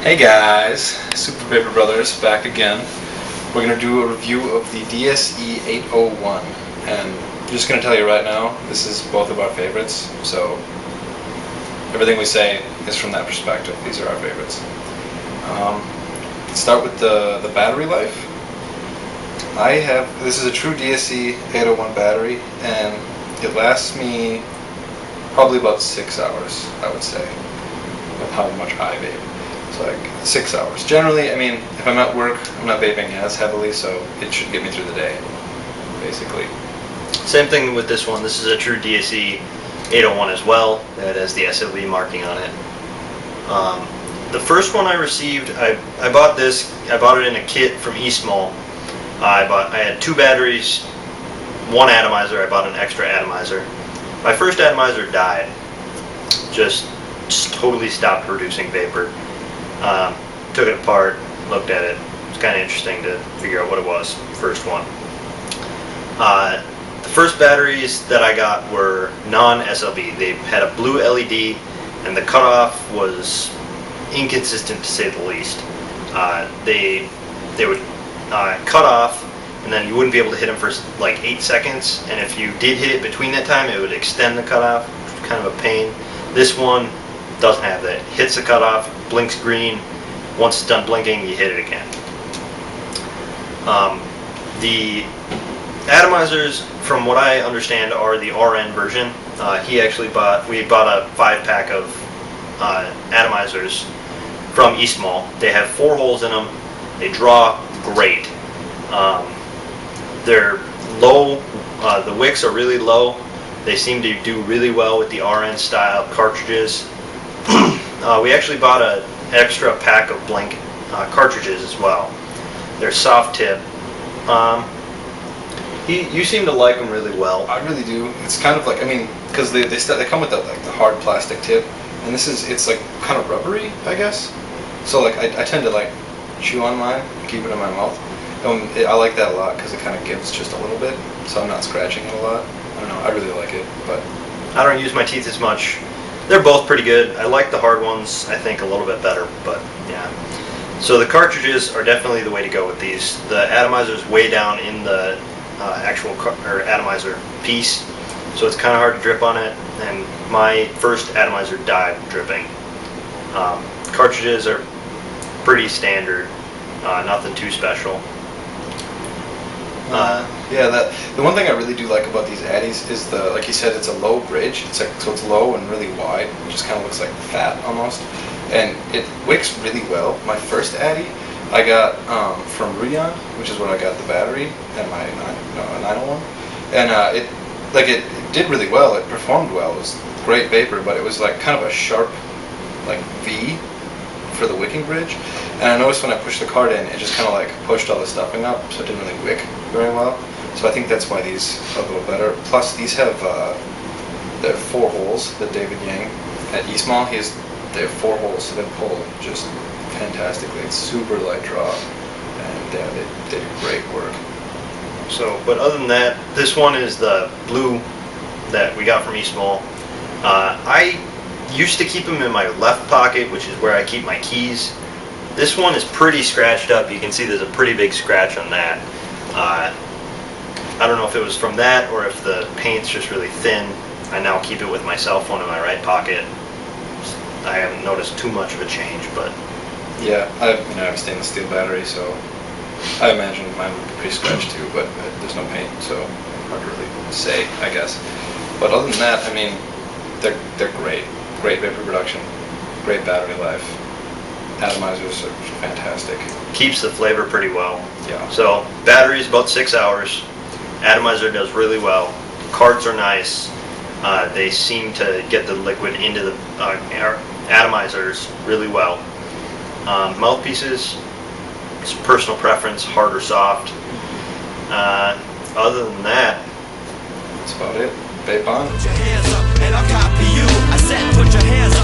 Hey guys, SuperVaporBros back again. We're going to do a review of the DSE-801, and I'm just going to tell you right now, this is both of our favorites, so everything we say is from that perspective. These are our favorites. Let's start with the battery life. This is a true DSE-801 battery, and it lasts me probably about 6 hours, I would say, with how much I vape. So like 6 hours. Generally, I mean, if I'm at work, I'm not vaping as heavily, so it should get me through the day, basically. Same thing with this one. This is a true DSE-801 as well. That has the SLV marking on it. The first one I received, I bought this. I bought it in a kit from E-Cig. I had 2 batteries, 1 atomizer. I bought an extra atomizer. My first atomizer died. Just totally stopped producing vapor. Took it apart, looked at it. It was kind of interesting to figure out what it was. First one. The first batteries that I got were non-SLV. They had a blue LED, and the cutoff was inconsistent to say the least. They would cut off, and then you wouldn't be able to hit them for like 8 seconds. And if you did hit it between that time, it would extend the cutoff, which was kind of a pain. This one doesn't have that. It hits the cutoff, blinks green. Once it's done blinking, you hit it again. The atomizers, from what I understand, are the RN version. We bought a 5-pack of atomizers from E-Cig. They have 4 holes in them. They draw great. They're low. The wicks are really low. They seem to do really well with the RN style cartridges. We actually bought an extra pack of blank cartridges as well. They're soft tip. You seem to like them really well. I really do. It's kind of like, I mean, because they come with the hard plastic tip, and it's like kind of rubbery, I guess. So like I tend to like chew on mine and keep it in my mouth. I like that a lot because it kind of gives just a little bit, so I'm not scratching it a lot. I don't know. I really like it, but I don't use my teeth as much. They're both pretty good. I like the hard ones, I think, a little bit better, but yeah. So the cartridges are definitely the way to go with these. The atomizer's way down in the actual atomizer piece, so it's kind of hard to drip on it, and my first atomizer died dripping. Cartridges are pretty standard, nothing too special. The one thing I really do like about these addies is like you said, it's a low bridge. So it's low and really wide, which just kind of looks like fat almost, and it wicks really well. My first addy I got from Rion, which is where I got the battery and my 901, and it did really well. It performed well. It was great vapor, but it was like kind of a sharp like V for the wicking bridge, and I noticed when I pushed the card in, it just kind of like pushed all the stuffing up, so it didn't really wick very well. So I think that's why these are a little better. Plus these have they have 4 holes that David Yang at E-Cig, they have 4 holes, so they pull just fantastically. It's super light draw, and they do great work. So, but other than that, this one is the blue that we got from E-Cig. I used to keep them in my left pocket, which is where I keep my keys. This one is pretty scratched up. You can see there's a pretty big scratch on that. I don't know if it was from that or if the paint's just really thin. I now keep it with my cell phone in my right pocket. I haven't noticed too much of a change, but yeah, I have a stainless steel battery, so I imagine mine would be pretty scratched too, but there's no paint, so hard to really say, I guess. But other than that, I mean, they're great. Great vapor production, great battery life. Atomizers are fantastic. Keeps the flavor pretty well. Yeah. So battery's about 6 hours. Atomizer does really well. Carts are nice. They seem to get the liquid into the atomizers really well. Mouthpieces, it's personal preference, hard or soft. Other than that, that's about it. Vape on. Put your hands up and I'll copy you. I said put your hands up.